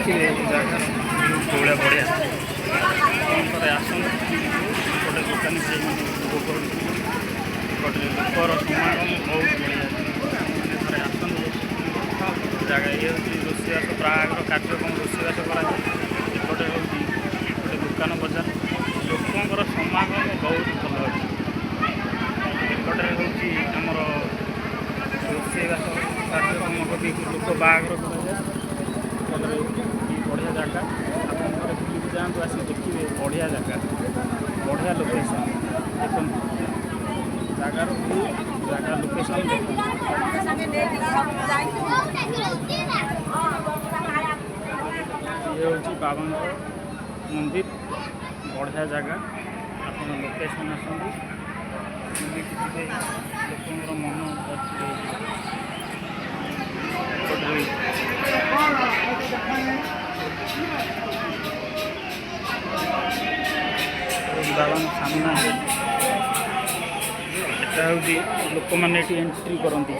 ଦେଖିବେ ଏ ଜାଗା କୋଉଭଳିଆ ବଢ଼ିଆ ଥରେ ଆସନ୍ତୁ। ଗୋଟେ ଦୋକାନୀ ସେଇମାନେ ଭୋଗ କରୁଛନ୍ତି, ଗୋଟେ ଲୋକର ସମାଗମ ବହୁତ ବଢ଼ିଆ। ଥରେ ଆସନ୍ତୁ। ଜାଗା ଇଏ ହେଉଛି ରୋଷେଇବାସ ପ୍ରାୟର କାର୍ଯ୍ୟକ୍ରମ ରୋଷେଇବାସ କରାଯାଏ। ଏପଟେ ହେଉଛି ଗୋଟେ ଦୋକାନ ବଜାର, ଲୋକଙ୍କର ସମାଗମ ବହୁତ ଭଲ ଅଛି। ଏପଟରେ ହେଉଛି ଆମର ରୋଷେଇବାସ କାର୍ଯ୍ୟକ୍ରମ କରି ଲୋକ ବାହାଘର କରାଯାଏ। ଏପଟରେ ବଢ଼ିଆ ଜାଗା, ଆପଣ ଥରେ ବୁଲିକି ଯାଆନ୍ତୁ, ଆସି ଦେଖିବେ ବଢ଼ିଆ ଜାଗା, ବଢ଼ିଆ ଲୋକେସନ୍। ଦେଖନ୍ତୁ ଜାଗାର ଭ୍ୟୁ, ଜାଗା ଲୋକେସନ୍ ଦେଖନ୍ତୁ। ଇଏ ହେଉଛି ବାବାଙ୍କର ମନ୍ଦିର, ବଢ଼ିଆ ଜାଗା। ଆପଣ ଲୋକେସନ୍ ଆସନ୍ତୁ, ବୁଲିକି ଯିବେ, ଲୋକଙ୍କର ମନ ଭର୍ତ୍ତି ହେଇଯିବ। ବାବାଙ୍କ ସାମ୍ନା এটা ହେଉଛି ଲୋକମାନେ ଏଠି ଏଣ୍ଟ୍ରି କରନ୍ତି।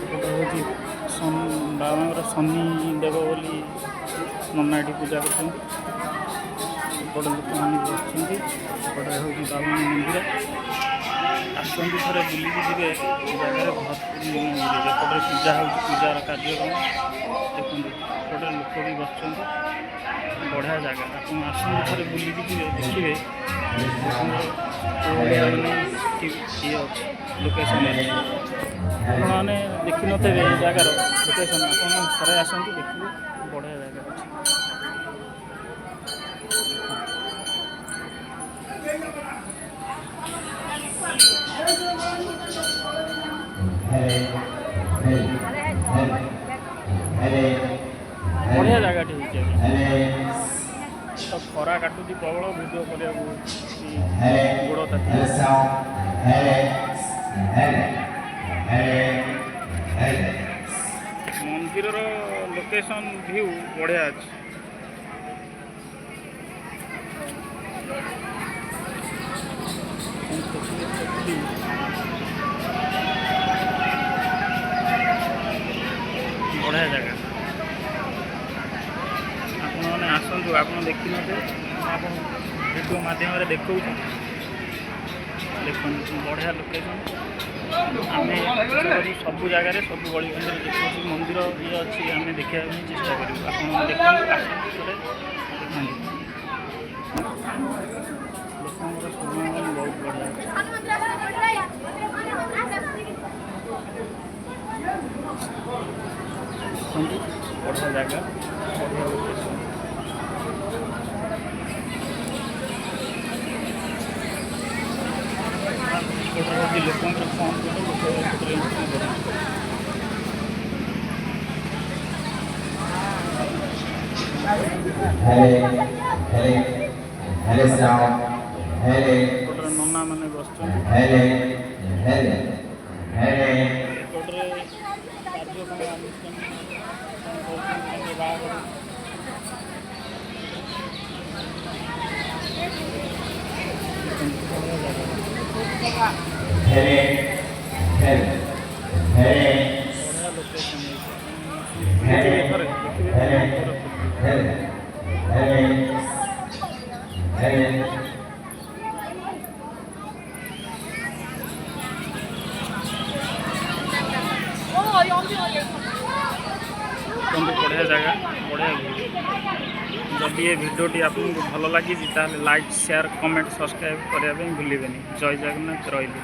ଏପଟେ ହେଉଛି ବାବାଙ୍କର ଶନି ଦେବ ବୋଲି ନନା ଏଠି ପୂଜା କରୁଛନ୍ତି। ଏପଟେ ଲୋକମାନେ ବସିଛନ୍ତି। ଏପଟେ ହେଉଛି ବାବାଙ୍କ ମନ୍ଦିର, ଆସନ୍ତୁ ଥରେ ବୁଲିକି ଯିବେ। ଏ ଜାଗାରେ ଭର୍ତ୍ତି ମନ୍ଦିର, ଏପଟେ ପୂଜା ହେଉଛି, ପୂଜାର କାର୍ଯ୍ୟକ୍ରମ ଦେଖନ୍ତୁ। ଏପଟେ ଲୋକ ବି ବସିଛନ୍ତି, ବଢ଼ିଆ ଜାଗା। ଆପଣ ଆସନ୍ତୁ ଥରେ ବୁଲିକି ଯିବେ, ଦେଖିବେ କୋଉଭଳିଆ ମାନେ ଇଏ ଅଛି ଲୋକେସନ୍ ଅଛି। ଆପଣମାନେ ଦେଖିନଥିବେ ଏ ଜାଗାର ଲୋକେସନ୍, ଆପଣ ଥରେ ଆସନ୍ତୁ ଦେଖିବେ, ବଢ଼ିଆ ଜାଗା ଅଛି। ବଢ଼ିଆ ଜାଗାଟି ହେଇଛି ତ ଖରା କାଟୁଛି ପ୍ରବଳ, ଭିଡ଼ିଓ କରିବାକୁ ଗୋଡ଼ ତାତି। ମନ୍ଦିରର ଲୋକେସନ୍ ଭ୍ୟୁ ବଢ଼ିଆ ଅଛି। ବଢ଼ିଆ ଜାଗା, ଆପଣମାନେ ଆସନ୍ତୁ। ଆପଣ ଦେଖିନଥିବେ, ଆପଣ ଭିଡ଼ିଓ ମାଧ୍ୟମରେ ଦେଖାଉଛି, ଦେଖନ୍ତୁ ବଢ଼ିଆ ଲୋକେସନ୍। ଆମେ ସବୁ ଜାଗାରେ ସବୁ ଗଳିକନ୍ଦିରେ ଯେକୌଣସି ମନ୍ଦିର ଇଏ ଅଛି ଆମେ ଦେଖିବା ପାଇଁ ଚେଷ୍ଟା କରିବୁ। ଆପଣ ଦେଖନ୍ତୁ, ଆସନ୍ତୁ ଥରେ ଦେଖନ୍ତୁ, ଲୋକଙ୍କର ସମାଗମ ବହୁତ ବଢ଼ିଆ ଅଛି। ଦେଖନ୍ତୁ ବଢ଼ିଆ ଜାଗା, ବଢ଼ିଆ ଲୋକେସନ୍। ଏପଟରେ ହେଉଛି ଲୋକଙ୍କର ଫୋନ୍ କଲେ ଲୋକ ଏପଟରେ ଏଣ୍ଟ୍ରି କରନ୍ତି। ଏପଟରେ ନନା ମାନେ ବସିଛନ୍ତି, ଏପଟରେ କାର୍ଯ୍ୟକ୍ରମ ଅନୁଷ୍ଠାନ କରୁଛନ୍ତି ତାଙ୍କ ବାହାଘର। ବଢ଼ିଆ ଲୋକେସନ୍ ହେଇଛି, ଥରେ ଦେଖିବେ। ବଢ଼ିଆ ଜାଗା, ବଢ଼ିଆ ଭ୍ୟୁ। ଯଦି ଏ ଭିଡ଼ିଓଟି ଆପଣଙ୍କୁ ଭଲ ଲାଗିଛି ତାହେଲେ ଲାଇକ୍, ସେୟାର, କମେଣ୍ଟ, ସବସ୍କ୍ରାଇବ୍ କରିବା ପାଇଁ ଭୁଲିବେନି। ଜୟ ଜଗନ୍ନାଥ, ରହିଲି।